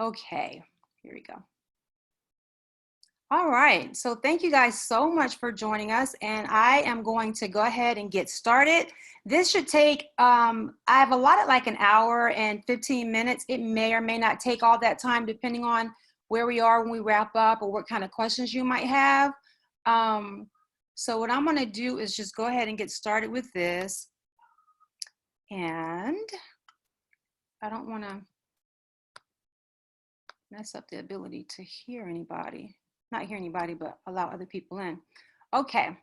Okay, here we go. All right, so thank you guys so much for joining us, and I am going to go ahead and get started. This should take, I have allotted like an hour and 15 minutes. It may or may not take all that time depending on where we are when we wrap up or what kind of questions you might have. So what I'm gonna do is just go ahead and get started with this. And I don't wanna mess up the ability to hear anybody. Not hear anybody, but allow other people in. Okay,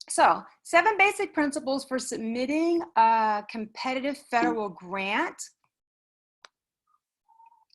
so 7 basic principles for submitting a competitive federal grant.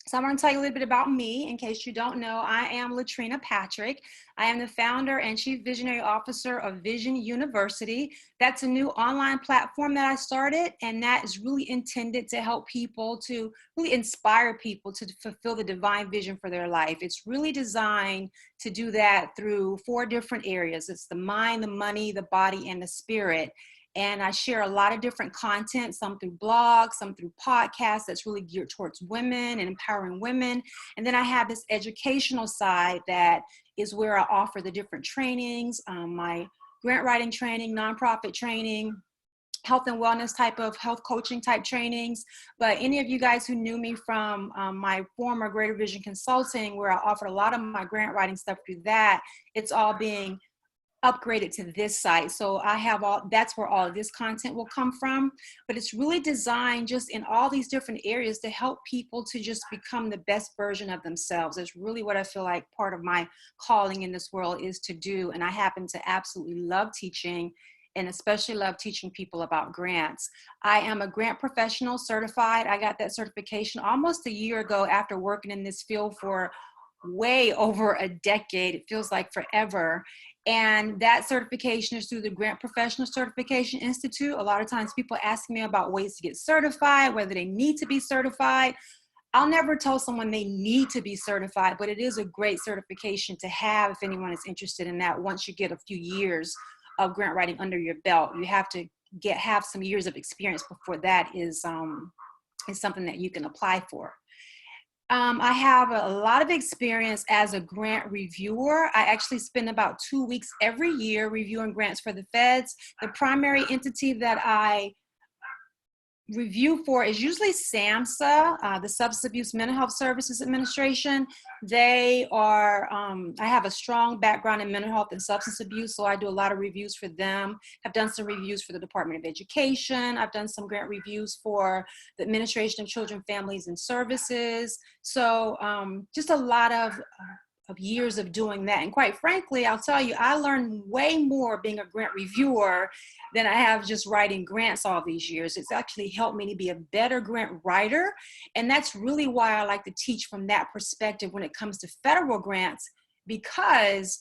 So I'm going to tell you a little bit about me in case you don't know. I am Latrina Patrick. I am the founder and chief visionary officer of Vision University. That's a new online platform that I started, and that is really intended to help people, to really inspire people to fulfill the divine vision for their life. It's really designed to do that through 4 different areas. It's the mind, the money, the body, and the spirit. And I share a lot of different content, some through blogs, some through podcasts that's really geared towards women and empowering women. And then I have this educational side that is where I offer the different trainings, my grant writing training, nonprofit training, health and wellness type of health coaching type trainings. But any of you guys who knew me from my former Greater Vision Consulting, where I offered a lot of my grant writing stuff through that, it's all being upgraded to this site. So I have that's where all of this content will come from. But it's really designed just in all these different areas to help people to just become the best version of themselves. It's really what I feel like part of my calling in this world is to do. And I happen to absolutely love teaching, and especially love teaching people about grants. I am a grant professional certified. I got that certification almost a year ago after working in this field for way over a decade. It feels like forever. And that certification is through the Grant Professional Certification Institute. A lot of times people ask me about ways to get certified, whether they need to be certified. I'll never tell someone they need to be certified, but it is a great certification to have if anyone is interested in that. Once you get a few years of grant writing under your belt, you have to have some years of experience before that is something that you can apply for. I have a lot of experience as a grant reviewer. I actually spend about 2 weeks every year reviewing grants for the feds. The primary entity that I review for is usually SAMHSA, the Substance Abuse Mental Health Services Administration. They are, I have a strong background in mental health and substance abuse, so I do a lot of reviews for them. I've done some reviews for the Department of Education. I've done some grant reviews for the Administration of Children, Families, and Services. So just a lot of years of doing that. And quite frankly, I'll tell you, I learned way more being a grant reviewer than I have just writing grants all these years. It's actually helped me to be a better grant writer. And that's really why I like to teach from that perspective when it comes to federal grants, because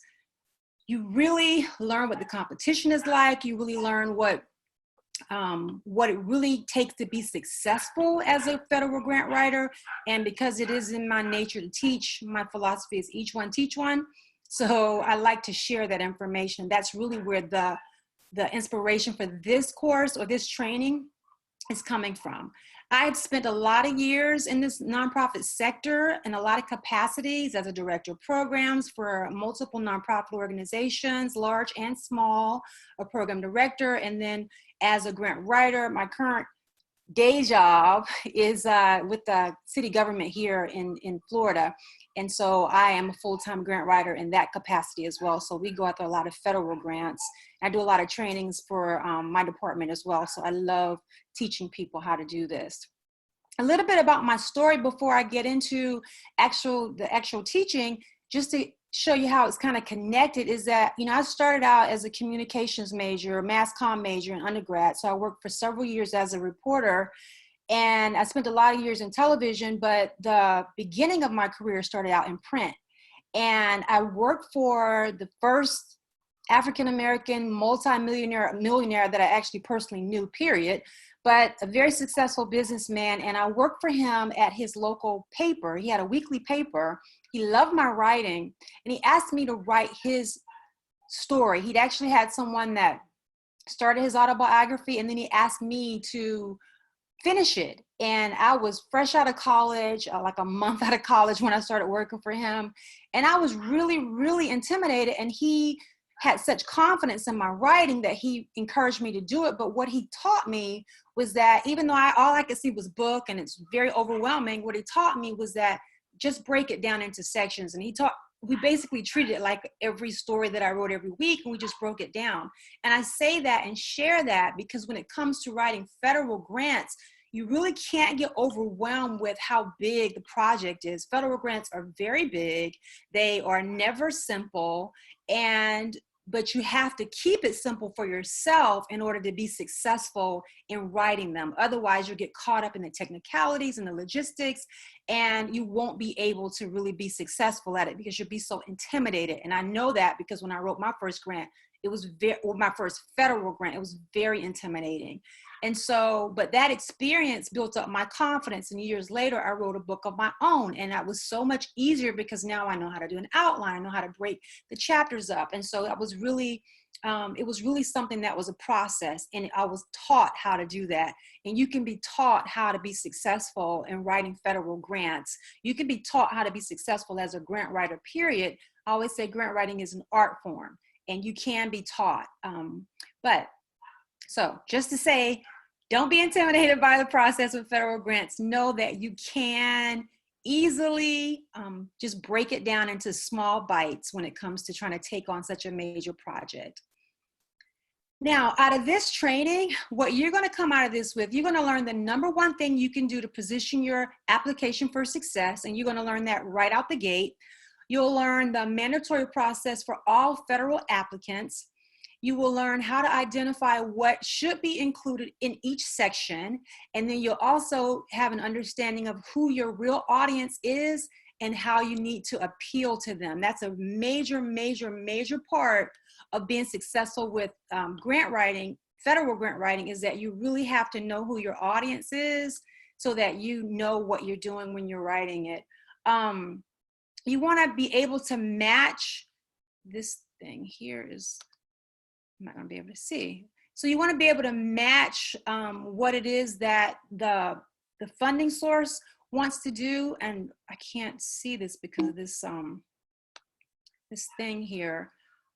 you really learn what the competition is like. You really learn what it really takes to be successful as a federal grant writer. And because it is in my nature to teach, my philosophy is each one teach one. So I like to share that information. That's really where the inspiration for this course or this training is coming from. I had spent a lot of years in this nonprofit sector in a lot of capacities as a director of programs for multiple nonprofit organizations, large and small, a program director, and then as a grant writer. My current day job is with the city government here in Florida. And so I am a full-time grant writer in that capacity as well. So we go after a lot of federal grants. I do a lot of trainings for my department as well. So I love teaching people how to do this. A little bit about my story before I get into the actual teaching, just to show you how it's kind of connected, is that, I started out as a communications major, mass comm major in undergrad. So I worked for several years as a reporter, and I spent a lot of years in television, but the beginning of my career started out in print. And I worked for the first African-American millionaire that I actually personally knew, period, but a very successful businessman. And I worked for him at his local paper. He had a weekly paper. He loved my writing, and he asked me to write his story. He'd actually had someone that started his autobiography, and then he asked me to finish it. And I was fresh out of college, like a month out of college when I started working for him. And I was really, really intimidated. And he had such confidence in my writing that he encouraged me to do it. But what he taught me was that even though all I could see was book and it's very overwhelming, what he taught me was that just break it down into sections. And we basically treated it like every story that I wrote every week, and we just broke it down. And I say that and share that because when it comes to writing federal grants, you really can't get overwhelmed with how big the project is. Federal grants are very big. They are never simple, but you have to keep it simple for yourself in order to be successful in writing them. Otherwise, you'll get caught up in the technicalities and the logistics, and you won't be able to really be successful at it because you'll be so intimidated. And I know that because when I wrote my first grant, my first federal grant, it was very intimidating. And so, but that experience built up my confidence. And years later, I wrote a book of my own. And that was so much easier because now I know how to do an outline. I know how to break the chapters up. And so that was really, it was really something that was a process. And I was taught how to do that. And you can be taught how to be successful in writing federal grants. You can be taught how to be successful as a grant writer, period. I always say grant writing is an art form. And you can be taught. So just to say, don't be intimidated by the process with federal grants. Know that you can easily just break it down into small bites when it comes to trying to take on such a major project. Now, out of this training, what you're going to come out of this with, you're going to learn the number one thing you can do to position your application for success, and you're going to learn that right out the gate. You'll learn the mandatory process for all federal applicants. You will learn how to identify what should be included in each section. And then you'll also have an understanding of who your real audience is and how you need to appeal to them. That's a major, major, major part of being successful with grant writing, federal grant writing, is that you really have to know who your audience is so that you know what you're doing when you're writing it. You want to be able to match this thing here is, I'm not going to be able to see. So you want to be able to match what it is that the funding source wants to do. And I can't see this because of this, this thing here.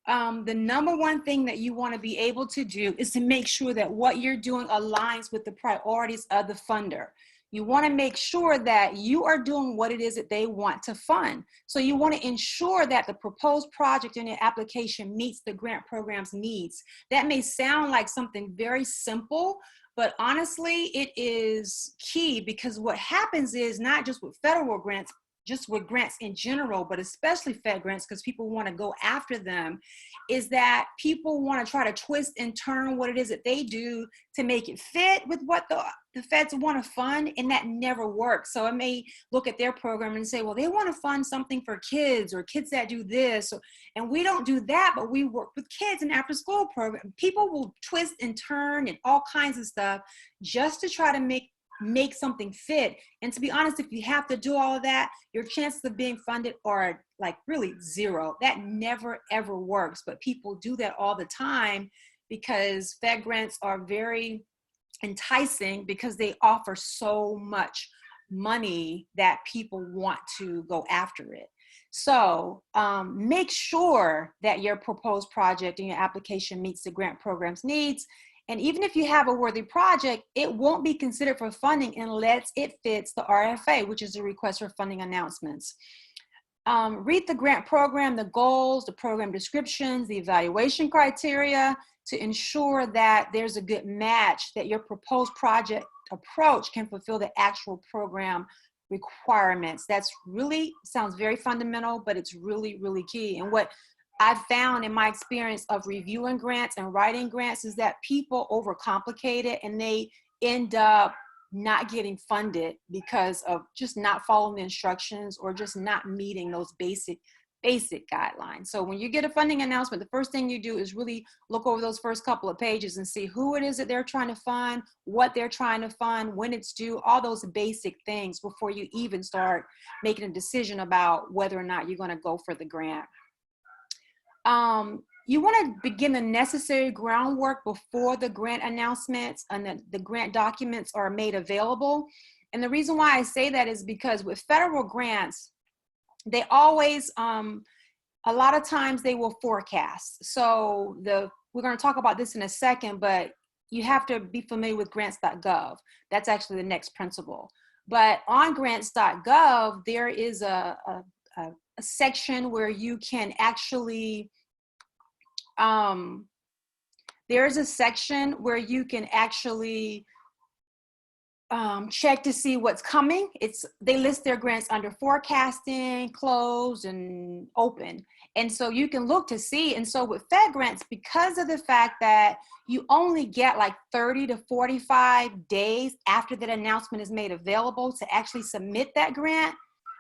The number one thing that you want to be able to do is to make sure that what you're doing aligns with the priorities of the funder. You want to make sure that you are doing what it is that they want to fund. So you want to ensure that the proposed project in your application meets the grant program's needs. That may sound like something very simple, but honestly, it is key, because what happens is, not just with federal grants, just with grants in general, but especially Fed grants, because people want to go after them, is that people want to try to twist and turn what it is that they do to make it fit with what the feds want to fund, and that never works. So I may look at their program and say, well, they want to fund something for kids or kids that do this, and we don't do that, but we work with kids and after school program. People will twist and turn and all kinds of stuff just to try to make something fit. And to be honest, if you have to do all of that, your chances of being funded are like really zero. That never ever works. But people do that all the time because Fed grants are very enticing because they offer so much money that people want to go after it. So make sure that your proposed project and your application meets the grant program's needs. And even if you have a worthy project, it won't be considered for funding unless it fits the RFA, which is the request for funding announcements. Read the grant program, the goals, the program descriptions, the evaluation criteria to ensure that there's a good match, that your proposed project approach can fulfill the actual program requirements. That's really, sounds very fundamental, but it's really, really key. And what I've found in my experience of reviewing grants and writing grants is that people overcomplicate it, and they end up not getting funded because of just not following the instructions or just not meeting those basic guidelines. So when you get a funding announcement, the first thing you do is really look over those first couple of pages and see who it is that they're trying to fund, what they're trying to fund, when it's due, all those basic things before you even start making a decision about whether or not you're going to go for the grant. you want to begin the necessary groundwork before the grant announcements and the grant documents are made available. And the reason why I say that is because with federal grants, they always, a lot of times they will forecast. So we're going to talk about this in a second, but you have to be familiar with grants.gov. That's actually the next principle. But on grants.gov, there is a section where you can actually, there's a section where you can actually check to see what's coming. They list their grants under forecasting, closed, and open. And so you can look to see. And so with Fed grants, because of the fact that you only get like 30 to 45 days after that announcement is made available to actually submit that grant,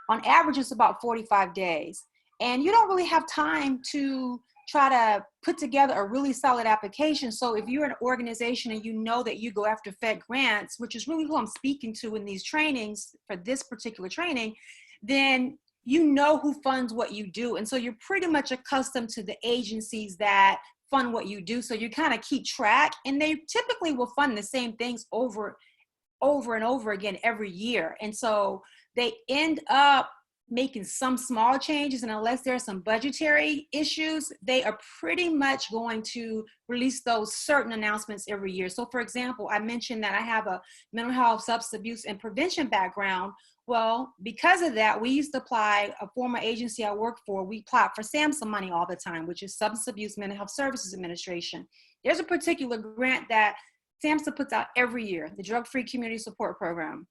on average, it's about 45 days. And you don't really have time to try to put together a really solid application. So if you're an organization and you know that you go after Fed grants, which is really who I'm speaking to in these trainings for this particular training, then you know who funds what you do. And so you're pretty much accustomed to the agencies that fund what you do. So you kind of keep track, and they typically will fund the same things over and over again every year. And so they end up making some small changes, and unless there are some budgetary issues, they are pretty much going to release those certain announcements every year. So for example, I mentioned that I have a mental health, substance abuse, and prevention background. Well, because of that, we used to apply, a former agency I worked for, we applied for SAMHSA money all the time, which is Substance Abuse Mental Health Services Administration. There's a particular grant that SAMHSA puts out every year, the Drug-Free Community Support Program.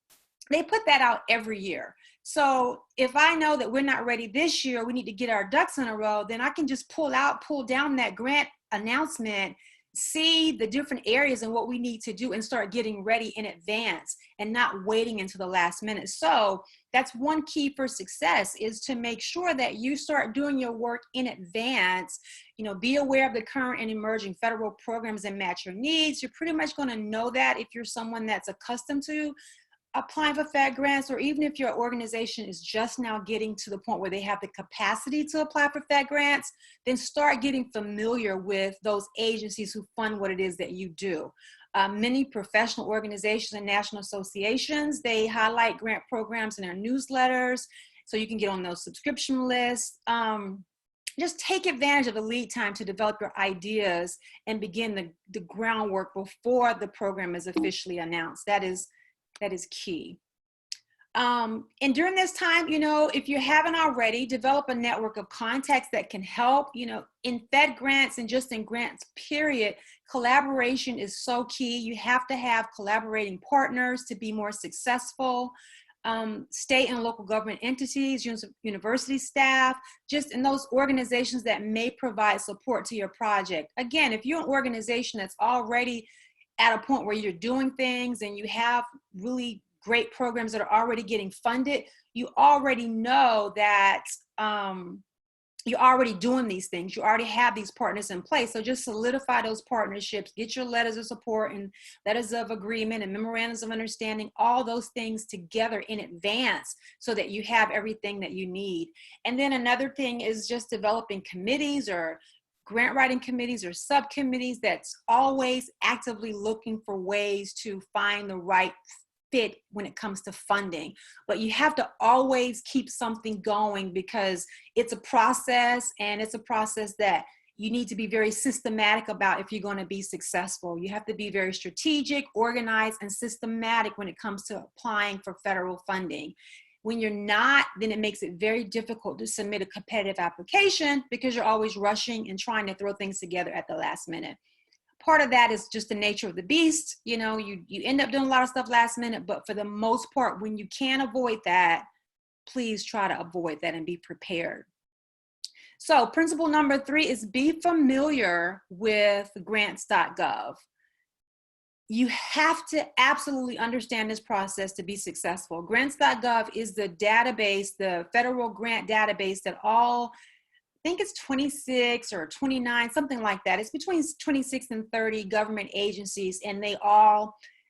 They put that out every year. So if I know that we're not ready this year, we need to get our ducks in a row, then I can just pull down that grant announcement, see the different areas and what we need to do, and start getting ready in advance and not waiting until the last minute. So that's one key for success, is to make sure that you start doing your work in advance. You know, be aware of the current and emerging federal programs and match your needs. You're pretty much going to know that if you're someone that's accustomed to applying for Fed grants, or even if your organization is just now getting to the point where they have the capacity to apply for Fed grants, then start getting familiar with those agencies who fund what it is that you do. Many professional organizations and national associations, they highlight grant programs in their newsletters, so you can get on those subscription lists. Just take advantage of the lead time to develop your ideas and begin the groundwork before the program is officially announced. That is key. And during this time, you know, if you haven't already, develop a network of contacts that can help. You know, in Fed grants and just in grants, period, collaboration is so key. You have to have collaborating partners to be more successful. State and local government entities, university staff, just in those organizations that may provide support to your project. Again, if you're an organization that's already at a point where you're doing things and you have really great programs that are already getting funded, you already know that you're already doing these things. You already have these partners in place. So just solidify those partnerships, get your letters of support and letters of agreement and memorandums of understanding, all those things together in advance so that you have everything that you need. And then another thing is just developing committees or grant writing committees or subcommittees that's always actively looking for ways to find the right fit when it comes to funding. But you have to always keep something going, because it's a process, and it's a process that you need to be very systematic about if you're going to be successful. You have to be very strategic, organized, and systematic when it comes to applying for federal funding. When you're not, then it makes it very difficult to submit a competitive application, because you're always rushing and trying to throw things together at the last minute. Part of that is just the nature of the beast. You know, you end up doing a lot of stuff last minute, but for the most part, when you can avoid that, please try to avoid that and be prepared. So principle number 3 is be familiar with grants.gov. You have to absolutely understand this process to be successful. Grants.gov is the database, the federal grant database that I think it's 26 or 29, something like that. It's between 26 and 30 government agencies, and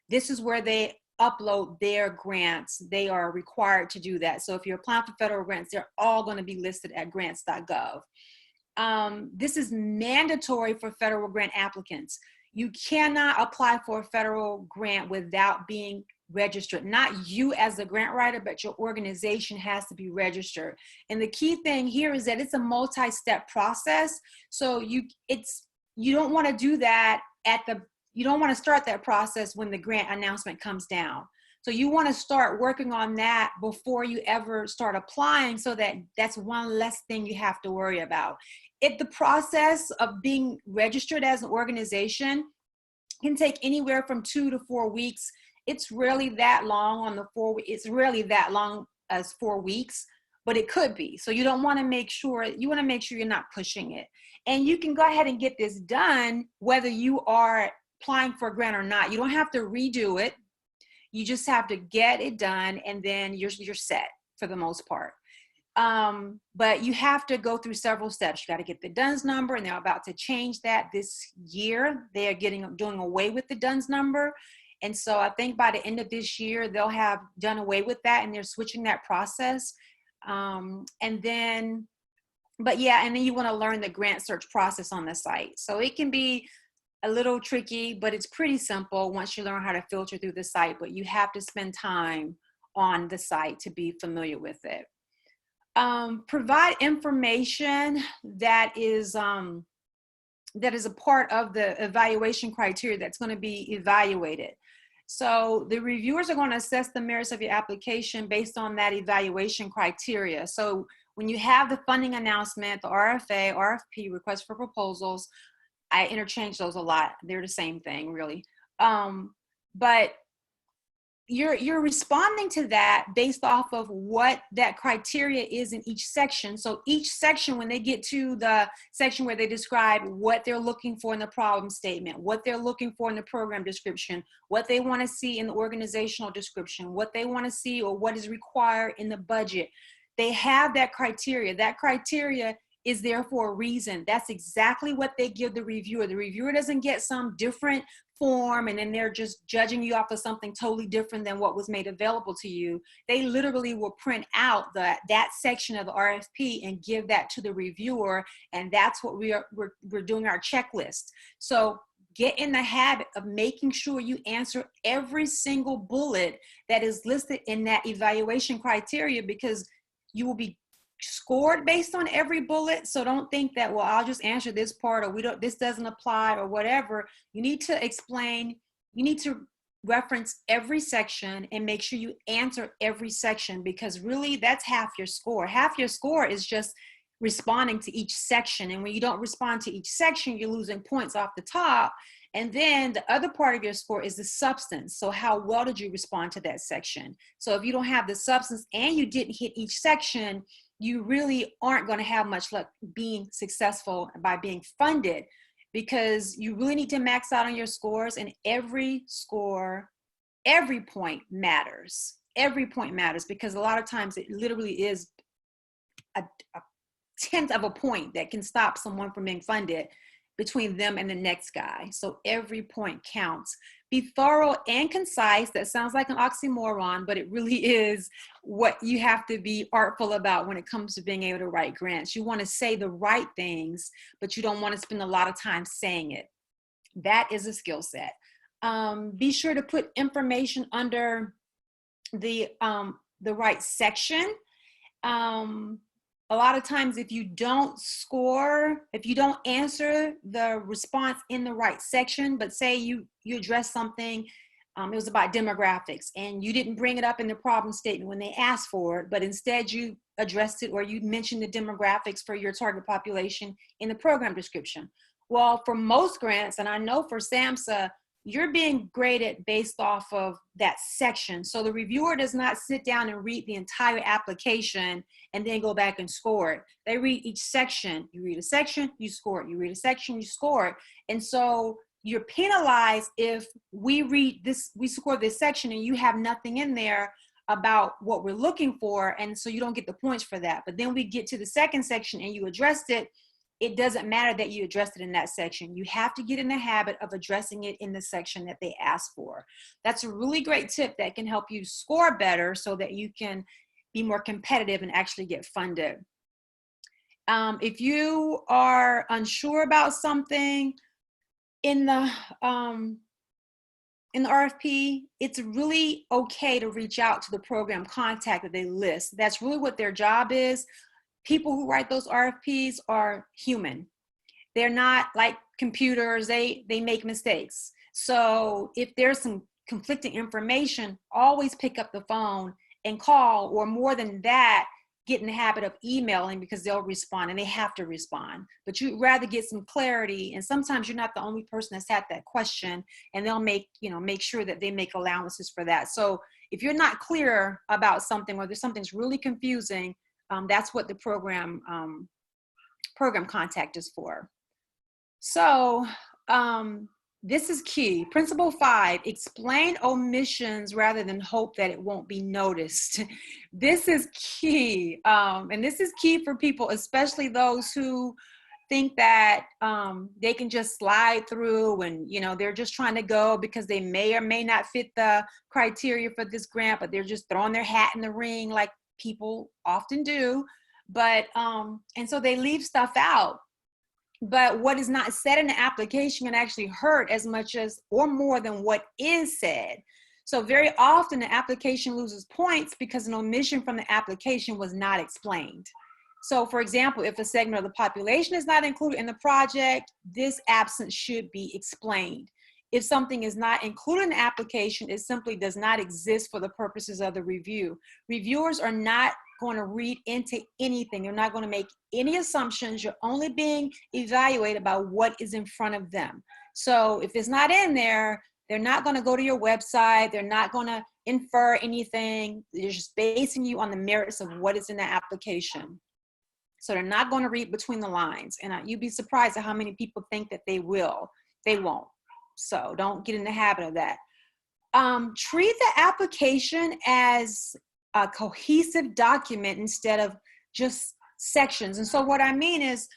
this is where they upload their grants. They are required to do that. So if you're applying for federal grants, they're all going to be listed at grants.gov. This is mandatory for federal grant applicants. You cannot apply for a federal grant without being registered. Not you as a grant writer, but your organization has to be registered. And the key thing here is that it's a multi-step process. So you don't want to do that you don't want to start that process when the grant announcement comes down. So you want to start working on that before you ever start applying, so that that's one less thing you have to worry about. If the process of being registered as an organization can take anywhere from 2 to 4 weeks. It's rarely that long it's rarely that long as 4 weeks, but it could be. So you want to make sure you're not pushing it. And you can go ahead and get this done whether you are applying for a grant or not. You don't have to redo it. You just have to get it done, and then you're set for the most part. But you have to go through several steps. You got to get the DUNS number, and they're about to change that this year. They are doing away with the DUNS number. And so I think by the end of this year, they'll have done away with that, and they're switching that process. And then you want to learn the grant search process on the site. So it can be a little tricky, but it's pretty simple once you learn how to filter through the site, but you have to spend time on the site to be familiar with it. Provide information that is a part of the evaluation criteria that's going to be evaluated. So the reviewers are going to assess the merits of your application based on that evaluation criteria. So when you have the funding announcement, the RFA, RFP, request for proposals, I interchange those a lot. They're the same thing, really. But you're responding to that based off of what that criteria is in each section. So each section, when they get to the section where they describe what they're looking for in the problem statement, what they're looking for in the program description, what they want to see in the organizational description, what they want to see or what is required in the budget, they have that criteria. That criteria is there for a reason. That's exactly what they give the reviewer. The reviewer doesn't get some different form and then they're just judging you off of something totally different than what was made available to you. They literally will print out that section of the RFP and give that to the reviewer, and that's what we're doing our checklist. So get in the habit of making sure you answer every single bullet that is listed in that evaluation criteria, because you will be scored based on every bullet. So don't think that, well, I'll just answer this part, or this doesn't apply, or whatever. You need to explain, you need to reference every section and make sure you answer every section, because really that's half your score. Half your score is just responding to each section. And when you don't respond to each section, you're losing points off the top. And then the other part of your score is the substance. So how well did you respond to that section? So if you don't have the substance and you didn't hit each section, you really aren't going to have much luck being successful by being funded, because you really need to max out on your scores, and every score, every point matters. Every point matters, because a lot of times it literally is a tenth of a point that can stop someone from being funded between them and the next guy. So every point counts. Be thorough and concise. That sounds like an oxymoron, but it really is what you have to be artful about when it comes to being able to write grants. You want to say the right things, but you don't want to spend a lot of time saying it. That is a skill set. Be sure to put information under the right section. A lot of times, if you don't answer the response in the right section, but say you address something, it was about demographics, and you didn't bring it up in the problem statement when they asked for it, but instead you addressed it, or you mentioned the demographics for your target population in the program description. Well, for most grants, and I know for SAMHSA, you're being graded based off of that section. So the reviewer does not sit down and read the entire application and then go back and score it. They read each section. You read a section, you score it. You read a section, you score it. And so you're penalized if we score this section and you have nothing in there about what we're looking for, and so you don't get the points for that. But then we get to the second section and you addressed it. It doesn't matter that you addressed it in that section. You have to get in the habit of addressing it in the section that they asked for. That's a really great tip that can help you score better so that you can be more competitive and actually get funded. If you are unsure about something in the RFP, it's really okay to reach out to the program contact that they list. That's really what their job is. People who write those RFPs are human. They're not like computers. They make mistakes. So if there's some conflicting information, always pick up the phone and call, or more than that, get in the habit of emailing, because they'll respond and they have to respond. But you'd rather get some clarity, and sometimes you're not the only person that's had that question, and they'll make sure that they make allowances for that. So if you're not clear about something, or there's something's really confusing, that's what the program contact is for. So this is key. Principle 5, explain omissions rather than hope that it won't be noticed. This is key. And this is key for people, especially those who think that they can just slide through and, they're just trying to go because they may or may not fit the criteria for this grant, but they're just throwing their hat in the ring like people often do. But, and so they leave stuff out. But what is not said in the application can actually hurt as much as or more than what is said. So very often the application loses points because an omission from the application was not explained. So for example, if a segment of the population is not included in the project, this absence should be explained. If something is not included in the application, it simply does not exist for the purposes of the review. Reviewers are not going to read into anything. They're not going to make any assumptions. You're only being evaluated by what is in front of them. So if it's not in there, they're not going to go to your website. They're not going to infer anything. They're just basing you on the merits of what is in the application. So they're not going to read between the lines. And you'd be surprised at how many people think that they will. They won't. So don't get in the habit of that. Treat the application as a cohesive document instead of just sections. And so what I mean is,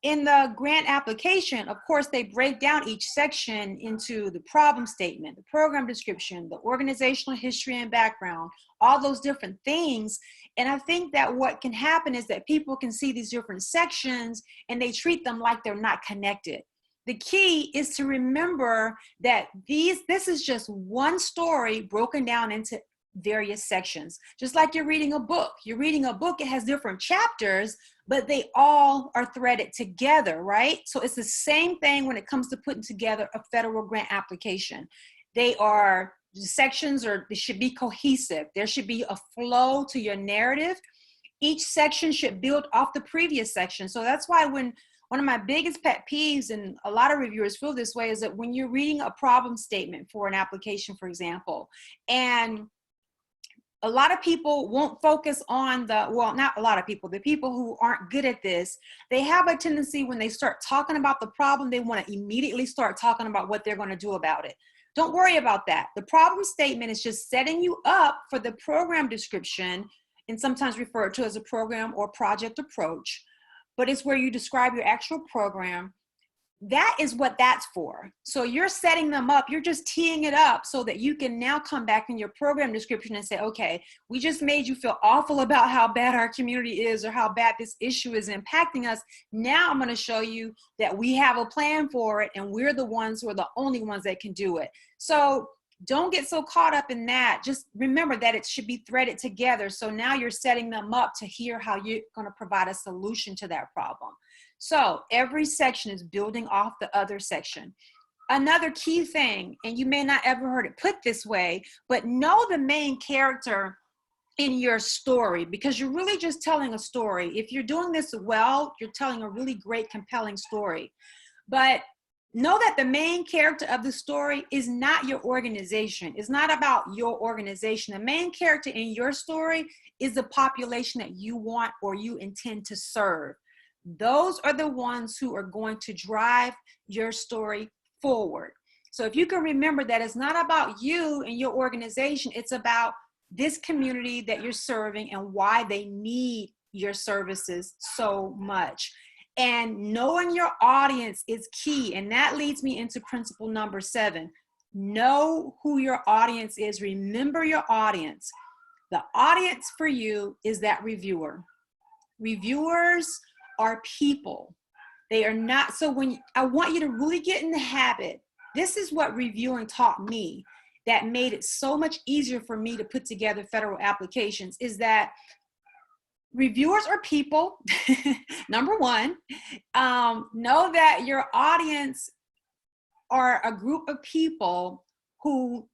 in the grant application, of course, they break down each section into the problem statement, the program description, the organizational history and background, all those different things. And I think that what can happen is that people can see these different sections and they treat them like they're not connected. The key is to remember that this is just one story broken down into various sections. Just like you're reading a book. You're reading a book, it has different chapters, but they all are threaded together, right? So it's the same thing when it comes to putting together a federal grant application. They should be cohesive. There should be a flow to your narrative. Each section should build off the previous section. So that's why one of my biggest pet peeves, and a lot of reviewers feel this way, is that when you're reading a problem statement for an application, for example, and a lot of people won't focus on not a lot of people, the people who aren't good at this, they have a tendency when they start talking about the problem, they want to immediately start talking about what they're going to do about it. Don't worry about that. The problem statement is just setting you up for the program description, and sometimes referred to as a program or project approach, but it's where you describe your actual program. That is what that's for. So you're setting them up, you're just teeing it up so that you can now come back in your program description and say, okay, we just made you feel awful about how bad our community is or how bad this issue is impacting us. Now I'm going to show you that we have a plan for it and we're the ones who are the only ones that can do it. So don't get so caught up in that. Just remember that it should be threaded together. So now you're setting them up to hear how you're going to provide a solution to that problem. So every section is building off the other section. Another key thing, and you may not ever heard it put this way, but know the main character in your story, because you're really just telling a story. If you're doing this well, you're telling a really great, compelling story. But know that the main character of the story is not your organization. It's not about your organization. The main character in your story is the population that you want or you intend to serve. Those are the ones who are going to drive your story forward. So if you can remember that it's not about you and your organization, it's about this community that you're serving and why they need your services so much. And knowing your audience is key. And that leads me into principle number 7. Know who your audience is. Remember your audience. The audience for you is that reviewer. Reviewers are people. They are not. So when I want you to really get in the habit, this is what reviewing taught me that made it so much easier for me to put together federal applications, is that reviewers are people. Number one, know that your audience are a group of people who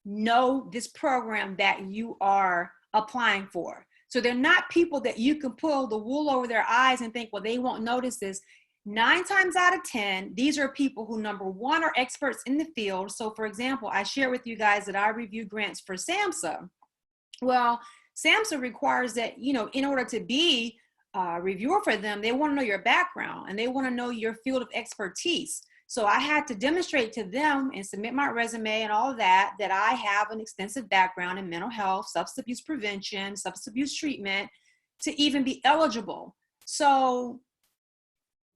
know this program that you are applying for. So they're not people that you can pull the wool over their eyes and think, well, they won't notice this. 9 times out of 10, these are people who, number one, are experts in the field. So for example, I share with you guys that I review grants for SAMHSA. Well, SAMHSA requires that, you know, in order to be a reviewer for them, they want to know your background and they want to know your field of expertise. So I had to demonstrate to them and submit my resume and all of that, that I have an extensive background in mental health, substance abuse prevention, substance abuse treatment, to even be eligible. So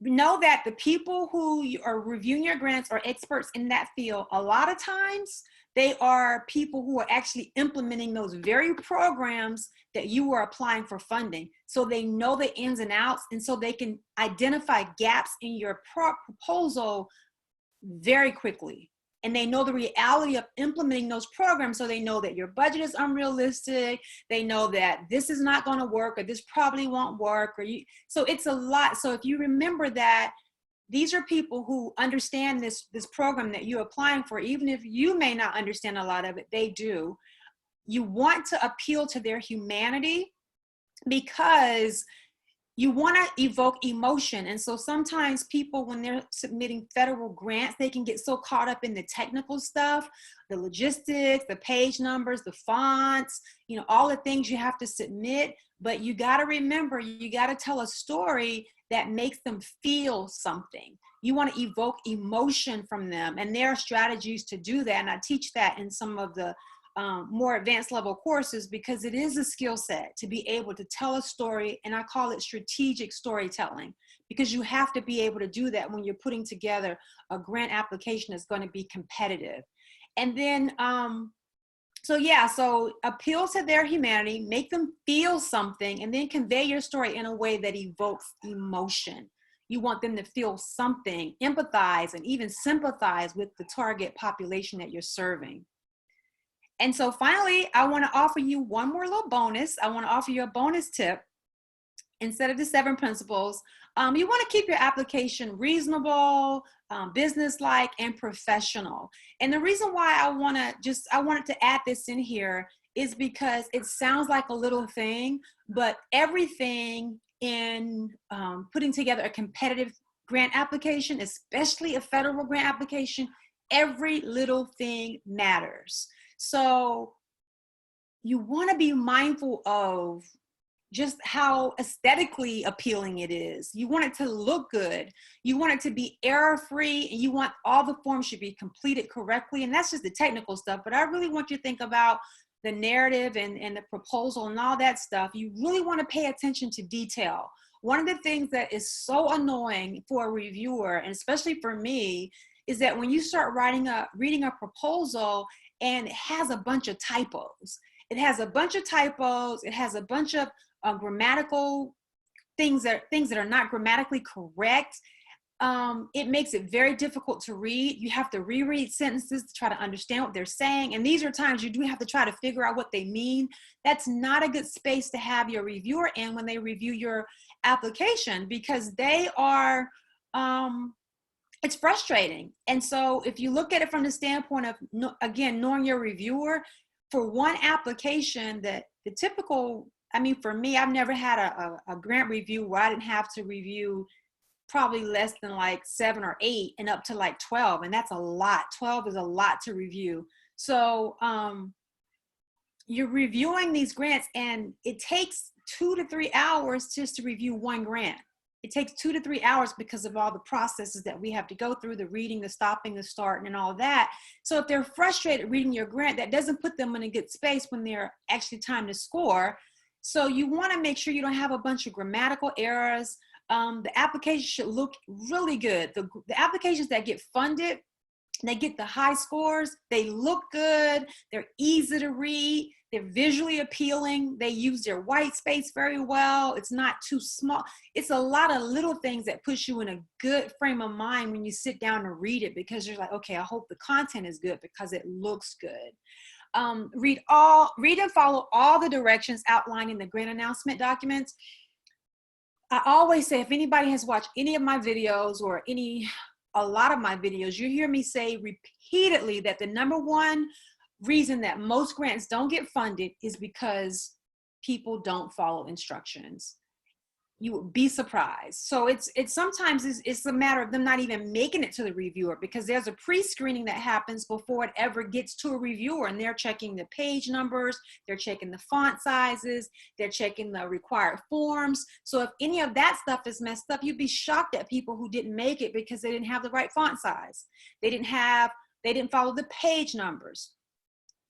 know that the people who are reviewing your grants are experts in that field. A lot of times they are people who are actually implementing those very programs that you were applying for funding. So they know the ins and outs, and so they can identify gaps in your proposal very quickly. And they know the reality of implementing those programs, so they know that your budget is unrealistic. They know that this is not going to work, or this probably won't work, or so it's a lot. So if you remember that these are people who understand this program that you're applying for, even if you may not understand a lot of it, they do. You want to appeal to their humanity because you want to evoke emotion. And so sometimes people, when they're submitting federal grants, they can get so caught up in the technical stuff, the logistics, the page numbers, the fonts, you know, all the things you have to submit. But you got to remember, you got to tell a story that makes them feel something. You want to evoke emotion from them, and there are strategies to do that. And I teach that in some of the more advanced level courses, because it is a skill set to be able to tell a story, and I call it strategic storytelling, because you have to be able to do that when you're putting together a grant application that's going to be competitive. And then, so appeal to their humanity, make them feel something, and then convey your story in a way that evokes emotion. You want them to feel something, empathize, and even sympathize with the target population that you're serving. And so finally, I want to offer you one more little bonus. I want to offer you a bonus tip. Instead of the 7 principles, you want to keep your application reasonable, businesslike, and professional. And the reason why I wanted to add this in here is because it sounds like a little thing, but everything in putting together a competitive grant application, especially a federal grant application, every little thing matters. So you want to be mindful of just how aesthetically appealing it is. You want it to look good. You want it to be error-free, and you want all the forms should be completed correctly. And that's just the technical stuff. But I really want you to think about the narrative and the proposal and all that stuff. You really want to pay attention to detail. One of the things that is so annoying for a reviewer, and especially for me, is that when you start reading a proposal and it has a bunch of typos. It has a bunch of typos. It has a bunch of grammatical things that are not grammatically correct. It makes it very difficult to read. You have to reread sentences to try to understand what they're saying. And these are times you do have to try to figure out what they mean. That's not a good space to have your reviewer in when they review your application, because they are, it's frustrating. And so if you look at it from the standpoint of, again, knowing your reviewer, for one application, that the typical, I mean, for me, I've never had a grant review where I didn't have to review probably less than like 7 or 8 and up to like 12. And that's a lot. 12 is a lot to review. So you're reviewing these grants, and it takes 2 to 3 hours just to review one grant. It takes 2 to 3 hours because of all the processes that we have to go through, the reading, the stopping, the starting, and all that. So if they're frustrated reading your grant, that doesn't put them in a good space when they're actually time to score. So you want to make sure you don't have a bunch of grammatical errors. The application should look really good. The applications that get funded They get the high scores. They look good. They're easy to read. They're visually appealing. They use their white space very well. It's not too small. It's a lot of little things that push you in a good frame of mind when you sit down to read it, because you're like, okay, I hope the content is good because it looks good. Read and follow all the directions outlined in the grant announcement documents. I always say, if anybody has watched any of my videos or a lot of my videos, you hear me say repeatedly that the number one reason that most grants don't get funded is because people don't follow instructions. You would be surprised. So it's sometimes it's a matter of them not even making it to the reviewer, because there's a pre-screening that happens before it ever gets to a reviewer, and they're checking the page numbers, they're checking the font sizes, they're checking the required forms. So if any of that stuff is messed up, you'd be shocked at people who didn't make it because they didn't have the right font size. They didn't follow the page numbers.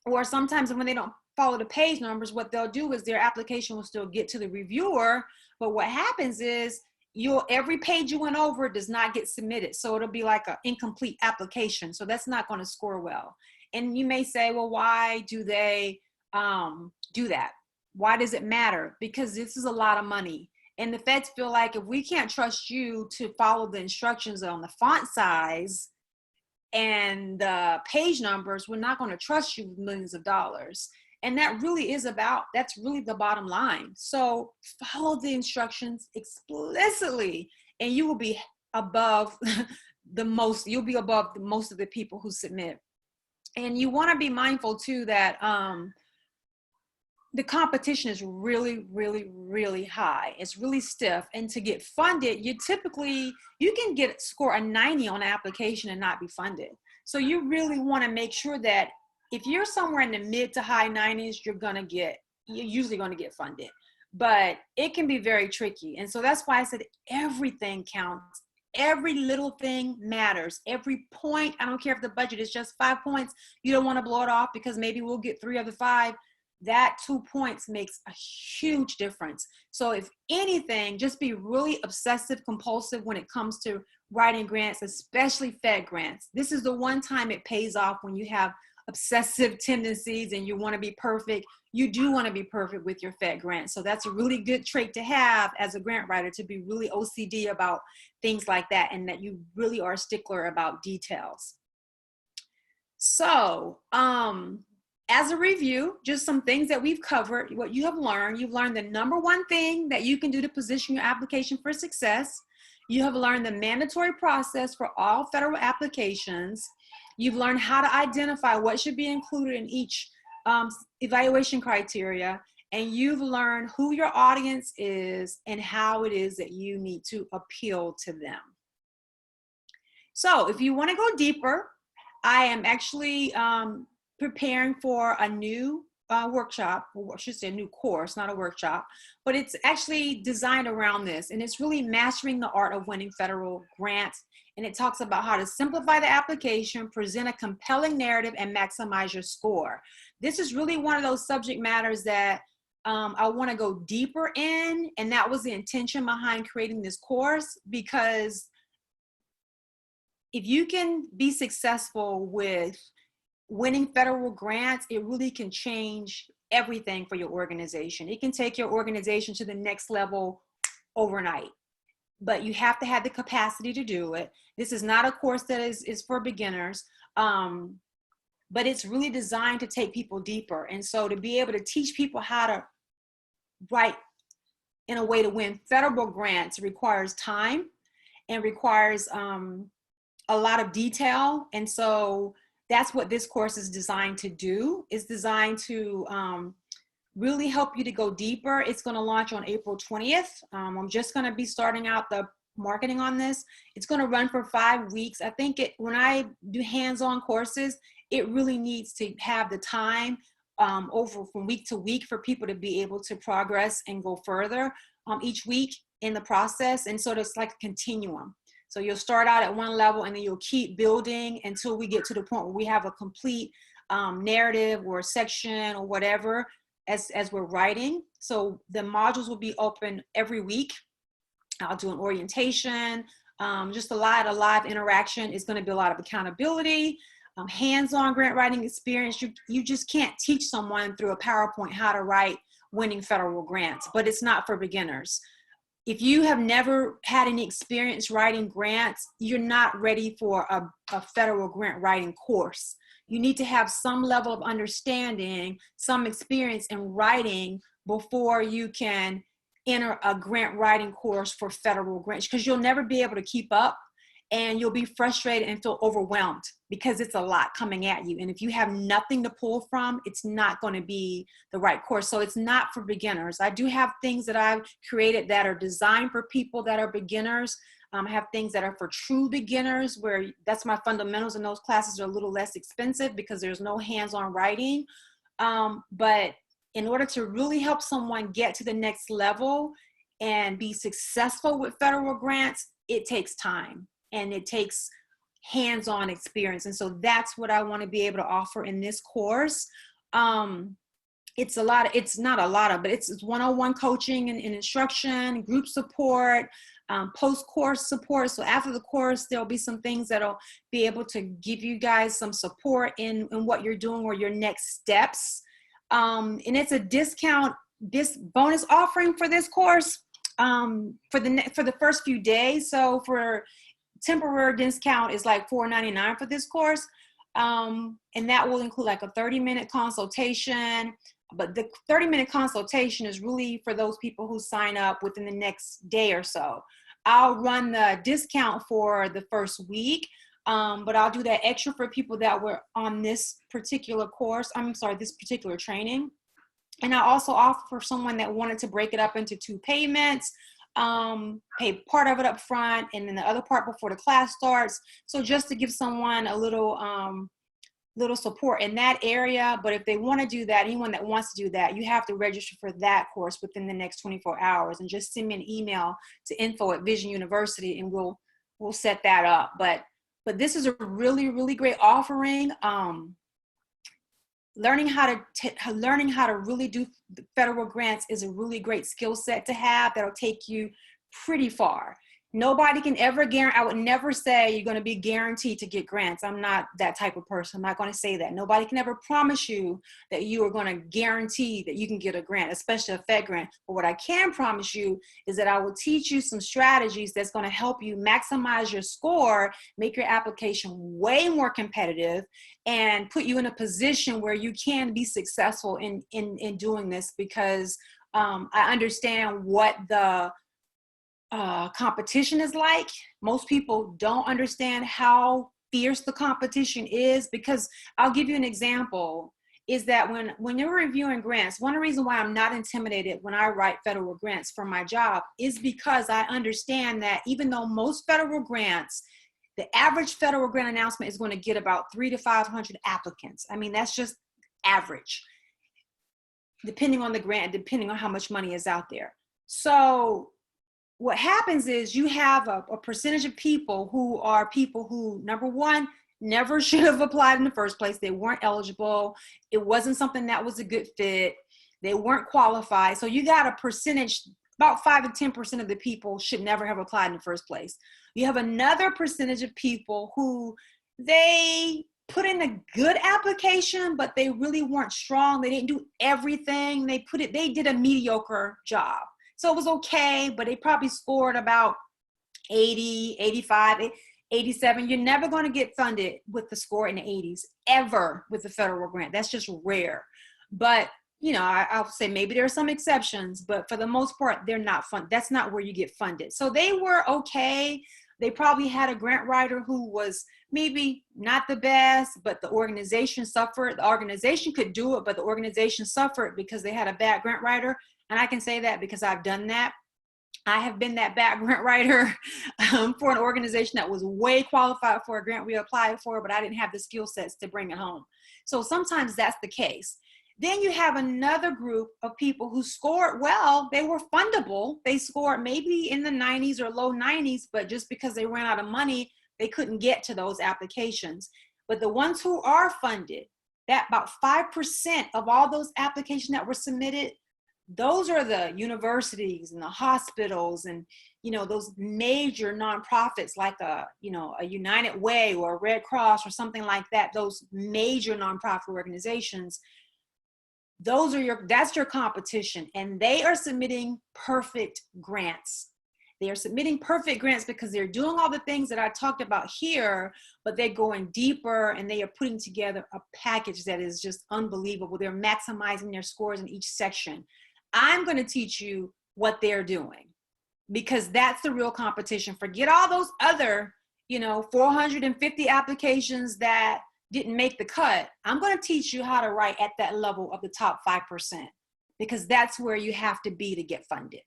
Or sometimes when they don't follow the page numbers, what they'll do is their application will still get to the reviewer, but what happens is every page you went over does not get submitted. So it'll be like an incomplete application. So that's not going to score well. And you may say, well, why do they do that? Why does it matter? Because this is a lot of money. And the feds feel like if we can't trust you to follow the instructions on the font size and the page numbers, we're not going to trust you with millions of dollars. And that's really the bottom line. So follow the instructions explicitly, and you will be above most of the people who submit. And you want to be mindful too that the competition is really, really, really high. It's really stiff. And to get funded, you can score a 90 on an application and not be funded. So you really want to make sure that if you're somewhere in the mid to high 90s, you're usually going to get funded. But it can be very tricky. And so that's why I said everything counts. Every little thing matters. Every point, I don't care if the budget is just 5 points, you don't want to blow it off because maybe we'll get 3 of the 5. That 2 points makes a huge difference. So if anything, just be really obsessive compulsive when it comes to writing grants, especially Fed grants. This is the one time it pays off, when you have obsessive tendencies and you want to be perfect. You do want to be perfect with your Fed grant. So that's a really good trait to have as a grant writer, to be really OCD about things like that, and that you really are a stickler about details. So as a review, just some things that we've covered, what you have learned. You've learned the number one thing that you can do to position your application for success. You have learned the mandatory process for all federal applications. You've learned how to identify what should be included in each evaluation criteria. And you've learned who your audience is and how it is that you need to appeal to them. So if you want to go deeper, I am actually preparing for a new workshop, or I should say a new course, not a workshop, but it's actually designed around this. And it's really mastering the art of winning federal grants. And it talks about how to simplify the application, present a compelling narrative, and maximize your score. This is really one of those subject matters that I want to go deeper in. And that was the intention behind creating this course, because if you can be successful with winning federal grants, it really can change everything for your organization. It can take your organization to the next level overnight, but you have to have the capacity to do it. This is not a course that is for beginners, but it's really designed to take people deeper. And so to be able to teach people how to write in a way to win federal grants requires time and requires a lot of detail. And so that's what this course is designed to do. It's designed to really help you to go deeper. It's going to launch on April 20th. I'm just going to be starting out the marketing on this. It's going to run for 5 weeks. I think when I do hands-on courses, it really needs to have the time over from week to week for people to be able to progress and go further each week in the process. And so it's like a continuum. So you'll start out at one level and then you'll keep building until we get to the point where we have a complete narrative or section or whatever as we're writing. So the modules will be open every week. I'll do an orientation, just a lot of live interaction. It's going to be a lot of accountability, hands-on grant writing experience. You just can't teach someone through a PowerPoint how to write winning federal grants, but it's not for beginners. If you have never had any experience writing grants, you're not ready for a federal grant writing course. You need to have some level of understanding, some experience in writing before you can enter a grant writing course for federal grants, because you'll never be able to keep up and you'll be frustrated and feel overwhelmed because it's a lot coming at you. And if you have nothing to pull from, it's not going to be the right course. So it's not for beginners. I do have things that I've created that are designed for people that are beginners. I have things that are for true beginners, where that's my fundamentals, and those classes are a little less expensive because there's no hands-on writing. But in order to really help someone get to the next level and be successful with federal grants, it takes time and it takes hands-on experience. And so that's what I want to be able to offer in this course. It's not a lot of, but it's one-on-one coaching and instruction, group support, post-course support. So after the course, there'll be some things that'll be able to give you guys some support in what you're doing or your next steps. And it's a discount, this bonus offering for this course for the first few days. So for temporary discount is like $4.99 for this course. And that will include like a 30-minute consultation. But the 30-minute consultation is really for those people who sign up within the next day or so. I'll run the discount for the first week, but I'll do that extra for people that were on this particular course. This particular training. And I also offer for someone that wanted to break it up into 2 payments, pay part of it up front and then the other part before the class starts. So just to give someone a little support in that area. But if they want to do that, anyone that wants to do that, you have to register for that course within the next 24 hours and just send me an email to info@Vision University and we'll set that up. But this is a really, really great offering. Learning how to really do federal grants is a really great skill set to have that'll take you pretty far. Nobody can ever guarantee, I would never say you're going to be guaranteed to get grants. I'm not that type of person. I'm not going to say that. Nobody can ever promise you that you are going to guarantee that you can get a grant, especially a Fed grant. But what I can promise you is that I will teach you some strategies that's going to help you maximize your score, make your application way more competitive, and put you in a position where you can be successful in doing this, because I understand what the competition is like. Most people don't understand how fierce the competition is, because I'll give you an example is that when you're reviewing grants, one reason why I'm not intimidated when I write federal grants for my job is because I understand that even though most federal grants, the average federal grant announcement is going to get about 300 to 500 applicants. I mean, that's just average, depending on the grant, depending on how much money is out there. So what happens is you have a percentage of people who, number one, never should have applied in the first place. They weren't eligible. It wasn't something that was a good fit. They weren't qualified. So you got a percentage, about 5 to 10% of the people should never have applied in the first place. You have another percentage of people who they put in a good application, but they really weren't strong. They didn't do everything. They did a mediocre job. So it was okay, but they probably scored about 80, 85, 87. You're never going to get funded with the score in the 80s, ever, with the federal grant. That's just rare. But, I'll say maybe there are some exceptions, but for the most part, they're not funded. That's not where you get funded. So they were okay. They probably had a grant writer who was maybe not the best, but the organization suffered. The organization could do it, but the organization suffered because they had a bad grant writer. And I can say that because I've done that. I have been that bad grant writer for an organization that was way qualified for a grant we applied for, but I didn't have the skill sets to bring it home. So sometimes that's the case. Then you have another group of people who scored well. They were fundable. They scored maybe in the 90s or low 90s, but just because they ran out of money, they couldn't get to those applications. But the ones who are funded, that about 5% of all those applications that were submitted, those are the universities and the hospitals and, you know, those major nonprofits like a, you know, a United Way or a Red Cross or something like that, those major nonprofit organizations, that's your competition, and they are submitting perfect grants. They are submitting perfect grants because they're doing all the things that I talked about here, but they're going deeper and they are putting together a package that is just unbelievable. They're maximizing their scores in each section. I'm going to teach you what they're doing because that's the real competition. Forget all those other, you know, 450 applications that didn't make the cut. I'm going to teach you how to write at that level of the top 5% because that's where you have to be to get funded.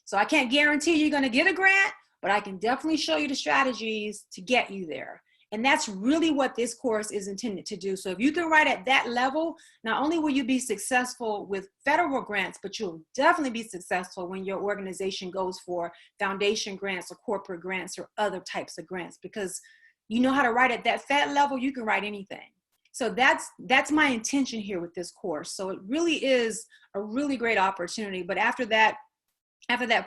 So I can't guarantee you're going to get a grant, but I can definitely show you the strategies to get you there. And that's really what this course is intended to do. So if you can write at that level, not only will you be successful with federal grants, but you'll definitely be successful when your organization goes for foundation grants or corporate grants or other types of grants, because you know how to write at that Fed level, you can write anything. So that's my intention here with this course. So it really is a really great opportunity. But after that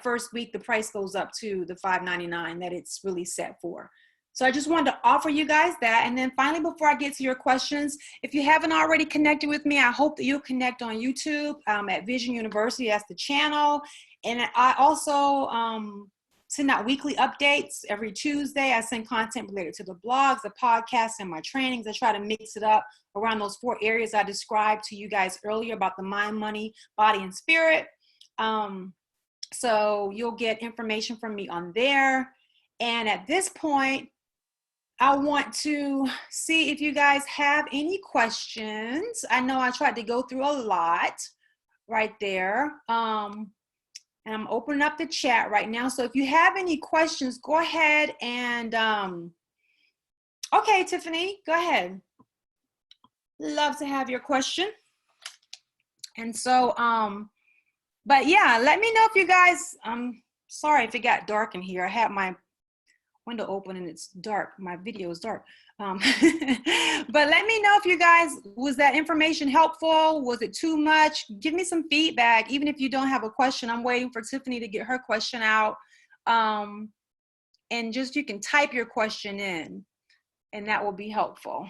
first week, the price goes up to the $5.99 that it's really set for. So I just wanted to offer you guys that. And then finally, before I get to your questions, if you haven't already connected with me, I hope that you'll connect on YouTube at Vision University. That's the channel. And I also send out weekly updates every Tuesday. I send content related to the blogs, the podcasts, and my trainings. I try to mix it up around those 4 areas I described to you guys earlier about the mind, money, body, and spirit. So you'll get information from me on there. And at this point, I want to see if you guys have any questions. I know I tried to go through a lot right there. And I'm opening up the chat right now. So if you have any questions, go ahead and, okay, Tiffany, go ahead. Love to have your question. And so, but yeah, let me know if you guys, sorry if it got dark in here. I had my window open and it's dark. My video is dark. But let me know if you guys, was that information helpful? Was it too much? Give me some feedback. Even if you don't have a question, I'm waiting for Tiffany to get her question out. And just, you can type your question in and that will be helpful.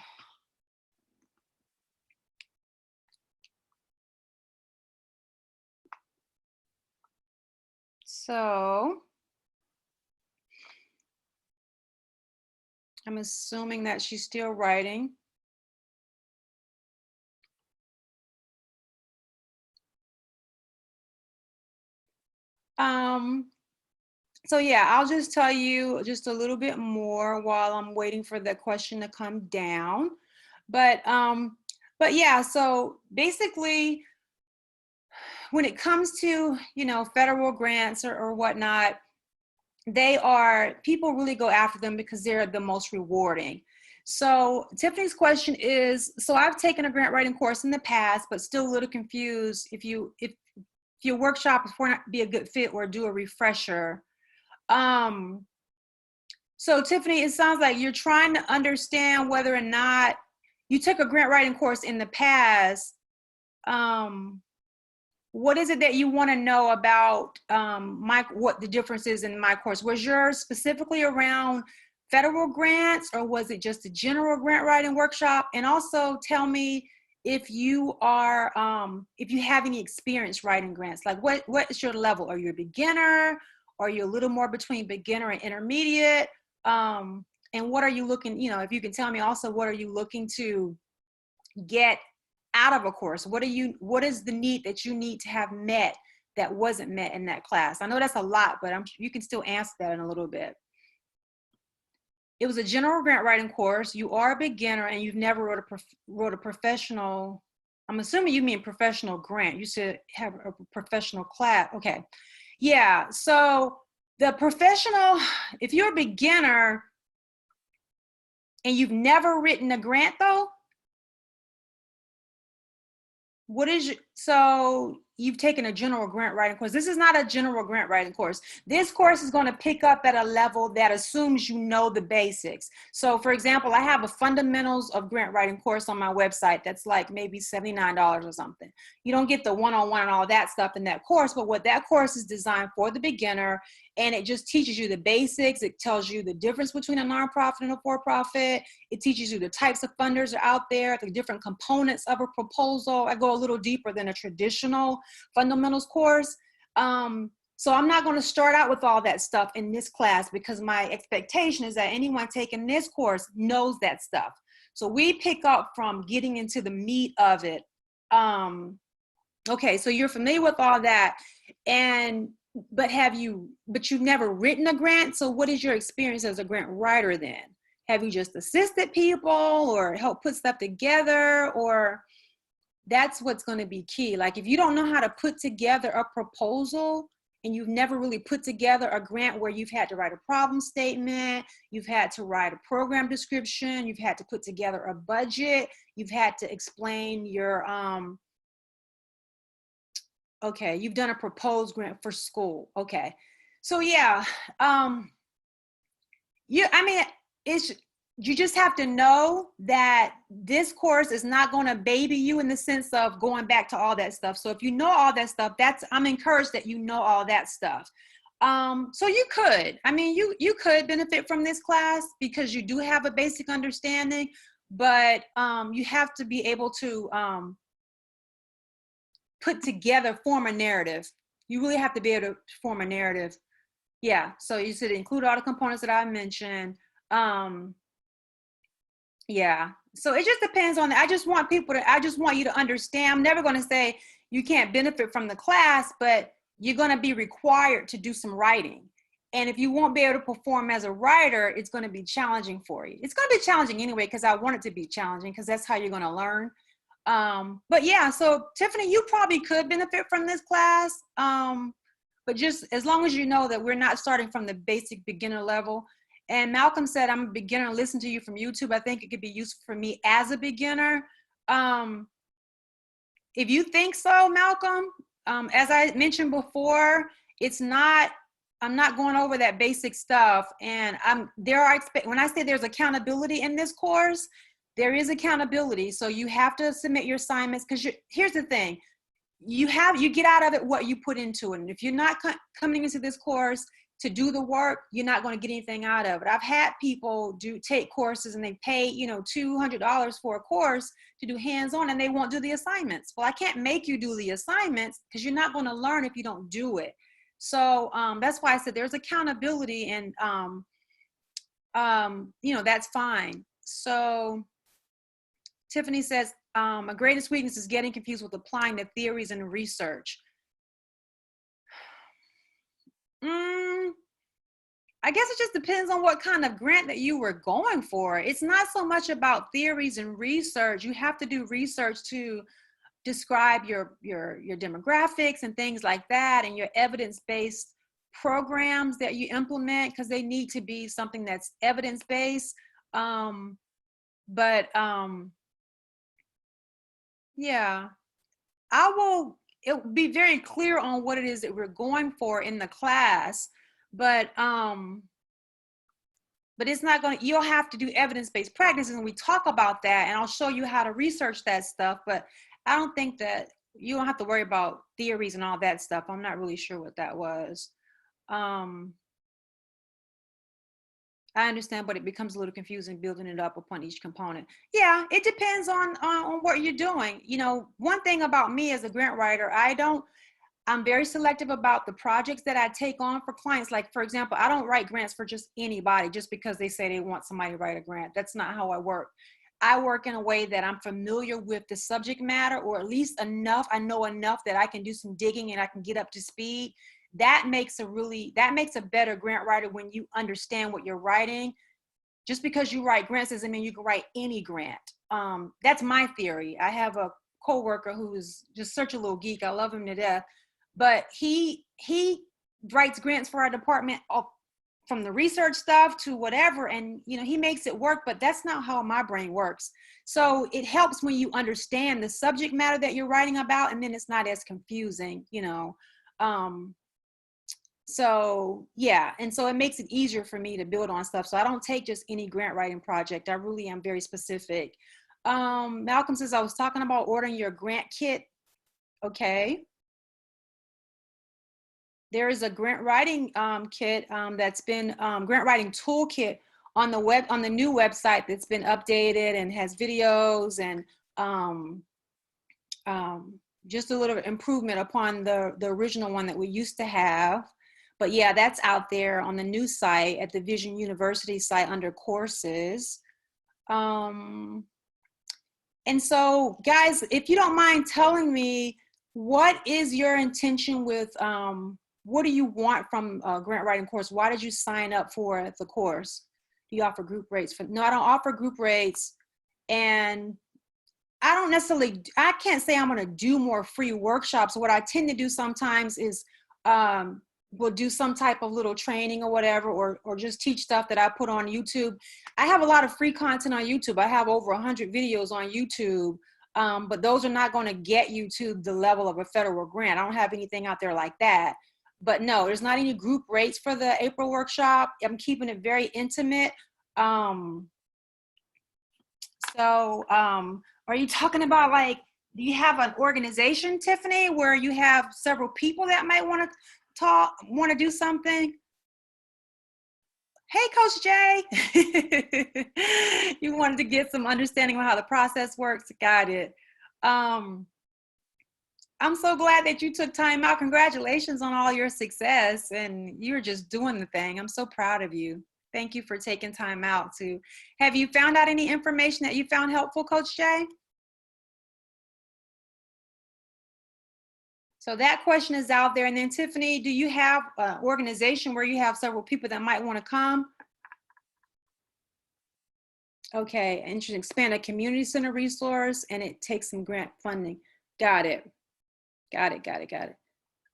So I'm assuming that she's still writing. So yeah, I'll just tell you just a little bit more while I'm waiting for the question to come down. But yeah, so basically, when it comes to, you know, federal grants or whatnot, people really go after them because they're the most rewarding. So Tiffany's question is, so I've taken a grant writing course in the past, but still a little confused if your workshop is for not be a good fit or do a refresher. So Tiffany, it sounds like you're trying to understand whether or not you took a grant writing course in the past. What is it that you want to know about what the difference is in my course? Was yours specifically around federal grants, or was it just a general grant writing workshop? And also tell me if you are, if you have any experience writing grants. Like what is your level? Are you a beginner? Are you a little more between beginner and intermediate? And what are you looking, you know, if you can tell me also, what are you looking to get out of a course? What is the need that you need to have met that wasn't met in that class? I know that's a lot, but you can still answer that in a little bit. It was a general grant writing course. You are a beginner and you've never wrote a professional, I'm assuming you mean professional grant. You should have a professional class. Okay. Yeah. So the professional, if you're a beginner and you've never written a grant though, so you've taken a general grant writing course. This is not a general grant writing course. This course is going to pick up at a level that assumes you know the basics. So for example, I have a fundamentals of grant writing course on my website that's like maybe $79 or something. You don't get the one-on-one and all that stuff in that course, but what that course is designed for the beginner, and it just teaches you the basics. It tells you the difference between a nonprofit and a for-profit. It teaches you the types of funders are out there, the different components of a proposal. I go a little deeper than a traditional fundamentals course. So I'm not going to start out with all that stuff in this class, because my expectation is that anyone taking this course knows that stuff. So we pick up from getting into the meat of it. Okay, so you're familiar with all that, but you've never written a grant. So what is your experience as a grant writer then? Have you just assisted people or helped put stuff together? Or that's what's going to be key. Like if you don't know how to put together a proposal, and you've never really put together a grant where you've had to write a problem statement, you've had to write a program description, you've had to put together a budget, you've had to explain your, okay, you've done a proposed grant for school. Okay. So yeah, you just have to know that this course is not going to baby you in the sense of going back to all that stuff. So if you know all that stuff, I'm encouraged that you know all that stuff. So you could, you could benefit from this class because you do have a basic understanding, but you have to be able to form a narrative. You really have to be able to form a narrative. Yeah, so you should include all the components that I mentioned. Yeah, so it just depends on that. I just want you to understand. I'm never going to say you can't benefit from the class, but you're going to be required to do some writing. And if you won't be able to perform as a writer, it's going to be challenging for you. It's going to be challenging anyway, because I want it to be challenging, because that's how you're going to learn. But yeah, so Tiffany, you probably could benefit from this class. But just as long as you know that we're not starting from the basic beginner level. And Malcolm said, I'm a beginner and listen to you from YouTube. I think it could be useful for me as a beginner. If you think so, Malcolm, as I mentioned before, I'm not going over that basic stuff. And when I say there's accountability in this course, there is accountability. So you have to submit your assignments, because here's the thing, you get out of it what you put into it. And if you're not coming into this course to do the work, you're not going to get anything out of it. I've had people take courses and they pay, $200 for a course to do hands-on, and they won't do the assignments. Well, I can't make you do the assignments, because you're not going to learn if you don't do it. So that's why I said there's accountability, and that's fine. So Tiffany says, my greatest weakness is getting confused with applying the theories and research. I guess it just depends on what kind of grant that you were going for. It's not so much about theories and research. You have to do research to describe your demographics and things like that, and your evidence-based programs that you implement, because they need to be something that's evidence-based. Yeah, it will be very clear on what it is that we're going for in the class, but it's not going to, you'll have to do evidence-based practices, and we talk about that, and I'll show you how to research that stuff, but I don't think that you don't have to worry about theories and all that stuff. I'm not really sure what that was. I understand, but it becomes a little confusing building it up upon each component. Yeah, it depends on what you're doing. One thing about me as a grant writer, I'm very selective about the projects that I take on for clients. Like, for example, I don't write grants for just anybody just because they say they want somebody to write a grant. That's not how I work. I work in a way that I'm familiar with the subject matter, or at least enough. I know enough that I can do some digging and I can get up to speed. That makes a better grant writer when you understand what you're writing. Just because you write grants doesn't mean you can write any grant. That's my theory. I have a coworker who is just such a little geek. I love him to death, but he writes grants for our department from the research stuff to whatever, and he makes it work, but that's not how my brain works. So it helps when you understand the subject matter that you're writing about, and then it's not as confusing. So yeah, and so it makes it easier for me to build on stuff. So I don't take just any grant writing project. I really am very specific. Malcolm says, I was talking about ordering your grant kit. Okay. There is a grant writing kit that's been grant writing toolkit on the new website that's been updated and has videos and just a little improvement upon the original one that we used to have. But yeah, that's out there on the new site at the Vision University site under courses. And so guys, if you don't mind telling me, what is your intention with, what do you want from a grant writing course? Why did you sign up for the course? Do you offer group rates? No, I don't offer group rates. And I don't necessarily, I can't say I'm going to do more free workshops. What I tend to do sometimes is we'll do some type of little training or whatever, or just teach stuff that I put on YouTube. I have a lot of free content on YouTube. I have over 100 videos on YouTube, but those are not going to get you to the level of a federal grant. I don't have anything out there like that. But no, there's not any group rates for the April workshop. I'm keeping it very intimate. Are you talking about, like, do you have an organization, Tiffany, where you have several people that might want to do something? Hey, Coach Jay. You wanted to get some understanding of how the process works. Got it. I'm so glad that you took time out. Congratulations on all your success, and you're just doing the thing. I'm so proud of you. Thank you for taking time out to. Have you found out any information that you found helpful, Coach Jay? So that question is out there. And then Tiffany, do you have an organization where you have several people that might want to come? Okay, interesting. Expand a community center resource, and it takes some grant funding. Got it. Got it.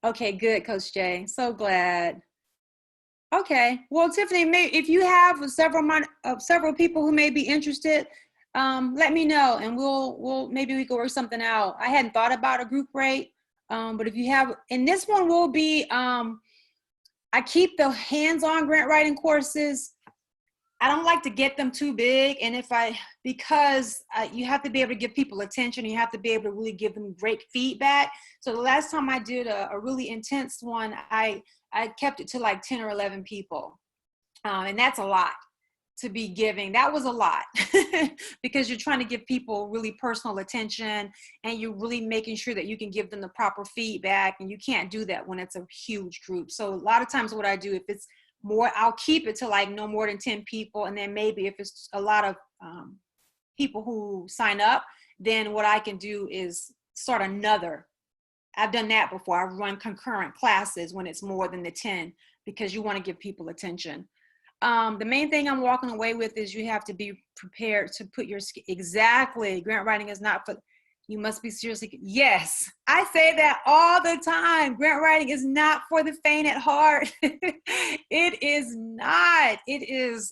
Okay, good, Coach Jay. So glad. Okay, well, Tiffany, if you have several people who may be interested, let me know, and maybe we can work something out. I hadn't thought about a group rate, but if you have, and this one will be, I keep the hands-on grant writing courses. I don't like to get them too big, and because you have to be able to give people attention, you have to be able to really give them great feedback. So the last time I did a really intense one, I kept it to like 10 or 11 people. And that's a lot to be giving. That was a lot because you're trying to give people really personal attention, and you're really making sure that you can give them the proper feedback, and you can't do that when it's a huge group. So a lot of times what I do, if it's more, I'll keep it to like no more than 10 people. And then maybe if it's a lot of people who sign up, then what I can do is start another. I've done that before. I've run concurrent classes when it's more than the 10, because you want to give people attention. The main thing I'm walking away with is you have to be prepared to put your, exactly, grant writing is not for, you must be seriously, yes, I say that all the time. Grant writing is not for the faint at heart. It is not. It is,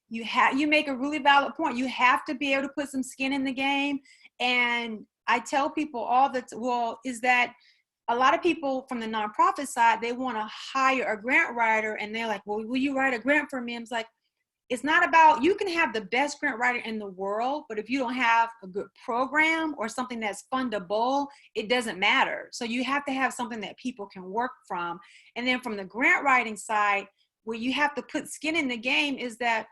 you make a really valid point. You have to be able to put some skin in the game. And I tell people is that a lot of people from the nonprofit side, they want to hire a grant writer, and they're like, well, will you write a grant for me? I'm like, it's not about, you can have the best grant writer in the world, but if you don't have a good program or something that's fundable, it doesn't matter. So you have to have something that people can work from. And then from the grant writing side, where you have to put skin in the game, is that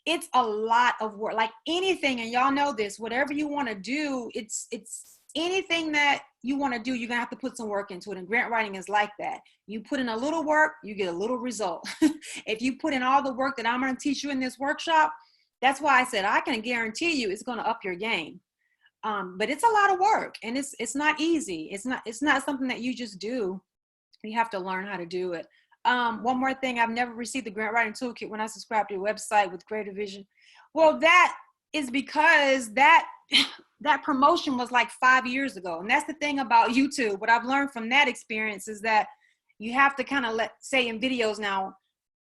it's a lot of work, like anything. And y'all know this, whatever you want to do, it's anything that you want to do, you're going to have to put some work into it. And grant writing is like that. You put in a little work, you get a little result. If you put in all the work that I'm going to teach you in this workshop, that's why I said I can guarantee you it's going to up your game. But it's a lot of work, and it's not easy. It's not something that you just do. You have to learn how to do it. One more thing, I've never received the grant writing toolkit when I subscribe to your website with Greater Vision. Well, that is because that promotion was like 5 years ago. And that's the thing about YouTube. What I've learned from that experience is that you have to kind of say in videos now,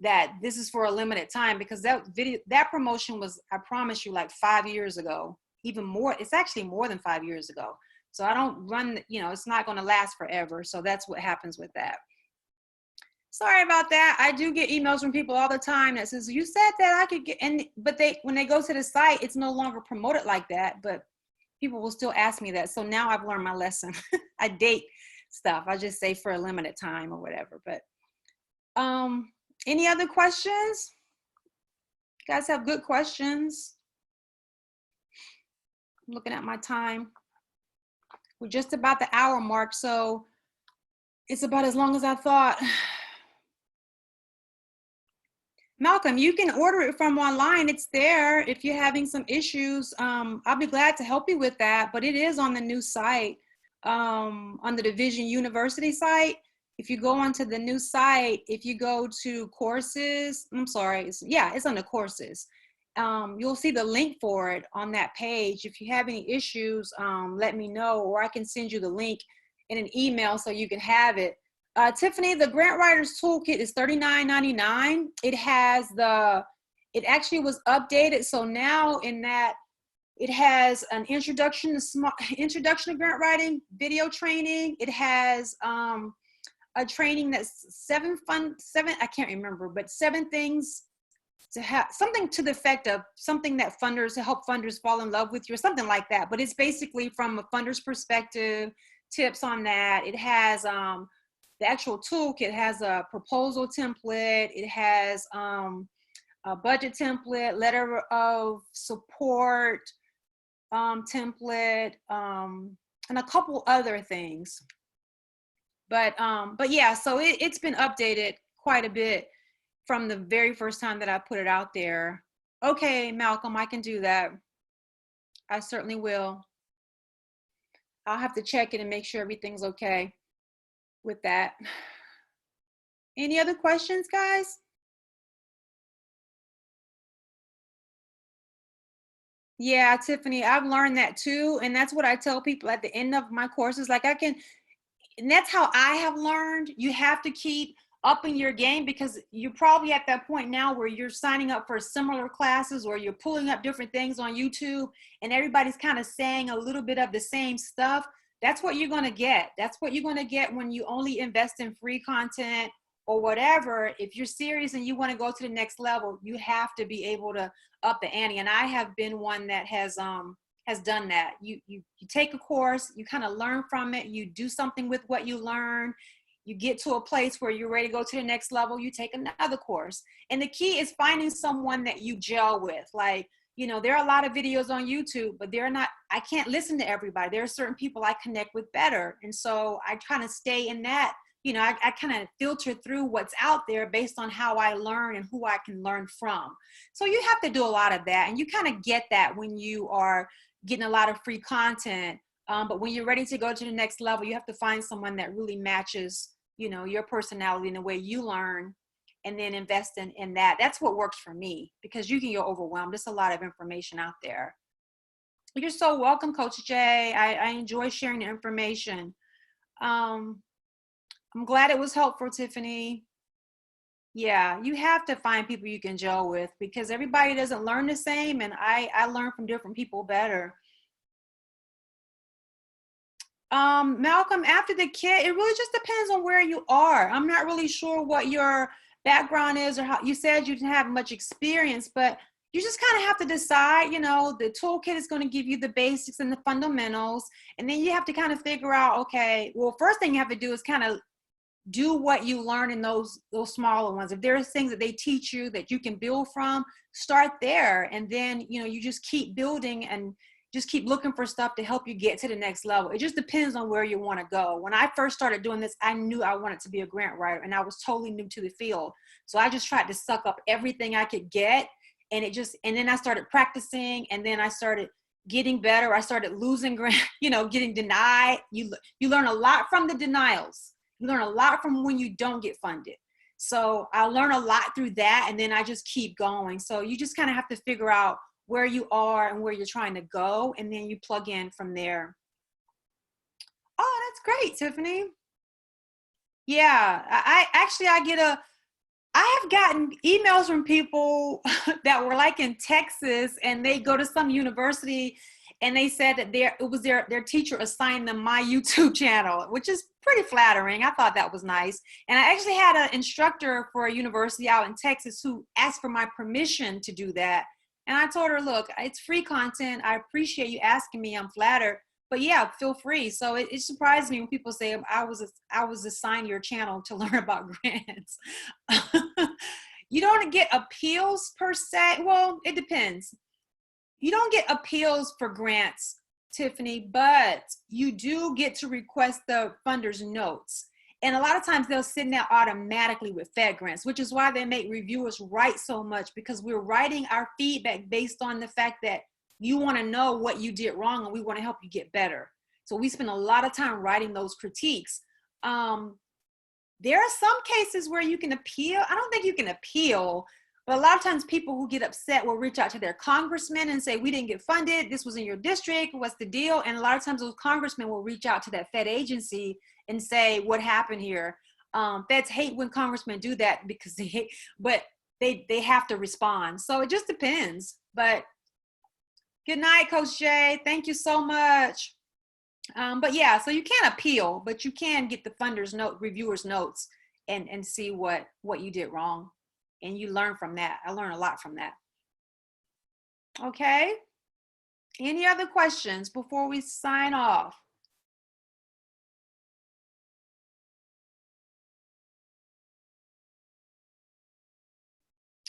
that this is for a limited time, because that promotion was, I promise you, like 5 years ago, even more. It's actually more than 5 years ago. So I don't run, it's not going to last forever. So that's what happens with that. Sorry about that. I do get emails from people all the time that says, you said that I could get, but when they go to the site, it's no longer promoted like that, but people will still ask me that. So now I've learned my lesson. I date stuff. I just say for a limited time or whatever. But any other questions? You guys have good questions. I'm looking at my time. We're just about the hour mark, so it's about as long as I thought. Malcolm, you can order it from online. It's there. If you're having some issues, I'll be glad to help you with that. But it is on the new site, on the Vision University site. If you go onto the new site, if you go to courses, I'm sorry, it's on the courses. You'll see the link for it on that page. If you have any issues, let me know, or I can send you the link in an email so you can have it. Tiffany, the Grant Writers Toolkit is $39.99. It actually was updated. So now in that, it has an introduction to grant writing, video training. It has a training that's seven, I can't remember, but 7 things to have, something to the effect of something that to help funders fall in love with you, or something like that. But it's basically from a funder's perspective, tips on that. It has, the actual toolkit has a proposal template. It has a budget template, letter of support template, and a couple other things. But yeah, so it's been updated quite a bit from the very first time that I put it out there. Okay, Malcolm, I can do that. I certainly will. I'll have to check it and make sure everything's okay with that. Any other questions, guys? Yeah, Tiffany, I've learned that too. And that's what I tell people at the end of my courses. Like and that's how I have learned. You have to keep upping your game, because you're probably at that point now where you're signing up for similar classes, or you're pulling up different things on YouTube, and everybody's kind of saying a little bit of the same stuff. That's what you're going to get. That's what you're going to get when you only invest in free content or whatever. If you're serious and you want to go to the next level, you have to be able to up the ante. And I have been one that has done that. You take a course, you kind of learn from it, you do something with what you learn, you get to a place where you're ready to go to the next level, you take another course. And the key is finding someone that you gel with. Like, there are a lot of videos on YouTube, but I can't listen to everybody. There are certain people I connect with better. And so I kind of stay in that, I kind of filter through what's out there based on how I learn and who I can learn from. So you have to do a lot of that. And you kind of get that when you are getting a lot of free content. But when you're ready to go to the next level, you have to find someone that really matches, your personality and the way you learn, and then invest in that. That's what works for me, because you can get overwhelmed. There's a lot of information out there. You're so welcome, Coach Jay. I enjoy sharing the information. I'm glad it was helpful, Tiffany. Yeah, you have to find people you can gel with, because everybody doesn't learn the same, and I learn from different people better. Malcolm, after the kit, it really just depends on where you are. I'm not really sure what your background is, or how you said you didn't have much experience, but you just kind of have to decide. The toolkit is going to give you the basics and the fundamentals, and then you have to kind of figure out, okay, well, first thing you have to do is kind of do what you learn in those smaller ones. If there's things that they teach you that you can build from, start there. And then, you just keep building and just keep looking for stuff to help you get to the next level. It just depends on where you want to go. When I first started doing this, I knew I wanted to be a grant writer, and I was totally new to the field. So I just tried to suck up everything I could get. And then I started practicing, and then I started getting better. I started losing grant, getting denied. You learn a lot from the denials. You learn a lot from when you don't get funded. So I learned a lot through that, and then I just keep going. So you just kind of have to figure out where you are and where you're trying to go, and then you plug in from there. Oh, that's great, Tiffany. Yeah, I I have gotten emails from people that were like in Texas, and they go to some university, and they said that their teacher assigned them my YouTube channel, which is pretty flattering. I thought that was nice. And I actually had an instructor for a university out in Texas who asked for my permission to do that. And I told her, look, it's free content. I appreciate you asking me. I'm flattered. But yeah, feel free. So it surprised me when people say I was assigned your channel to learn about grants. You don't get appeals per se. Well, it depends. You don't get appeals for grants, Tiffany, but you do get to request the funder's notes. And a lot of times they'll send that automatically with Fed grants, which is why they make reviewers write so much, because we're writing our feedback based on the fact that you want to know what you did wrong and we want to help you get better. So we spend a lot of time writing those critiques. There are some cases where you can appeal. I don't think you can appeal, but a lot of times people who get upset will reach out to their congressman and say, we didn't get funded. This was in your district. What's the deal? And a lot of times those congressmen will reach out to that Fed agency and say, what happened here? Feds hate when congressmen do that because they hate, but they have to respond. So it just depends. But good night, Coach Jay. Thank you so much. But yeah, so you can't appeal, but you can get the funder's reviewers notes and see what you did wrong. And you learn from that. I learned a lot from that. Okay. Any other questions before we sign off?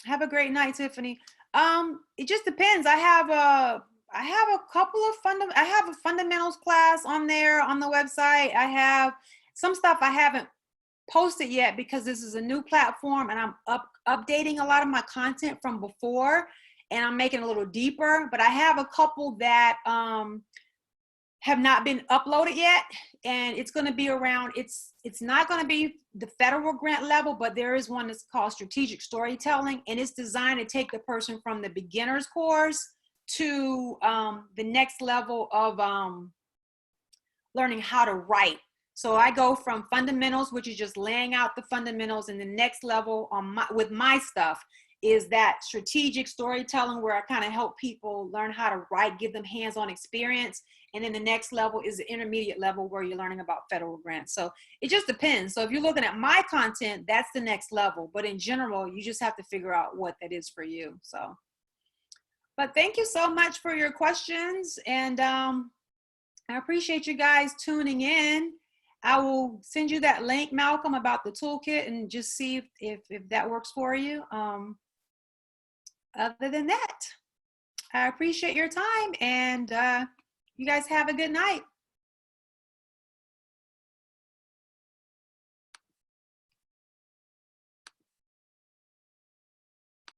Have a great night, Tiffany. It just depends. I have a couple of I have a fundamentals class on there on the website. I have some stuff I haven't posted yet because this is a new platform and I'm updating a lot of my content from before, and I'm making it a little deeper. But I have a couple that have not been uploaded yet, and it's going to be around, it's not going to be the federal grant level, but there is one that's called strategic storytelling, and it's designed to take the person from the beginner's course to the next level of learning how to write. So I go from fundamentals, which is just laying out the fundamentals, and the next level with my stuff is that strategic storytelling, where I kind of help people learn how to write, give them hands-on experience. And then the next level is the intermediate level, where you're learning about federal grants. So it just depends. So if you're looking at my content, that's the next level. But in general, you just have to figure out what that is for you. So, but thank you so much for your questions. And I appreciate you guys tuning in. I will send you that link, Malcolm, about the toolkit, and just see if that works for you. Other than that, I appreciate your time, and you guys have a good night.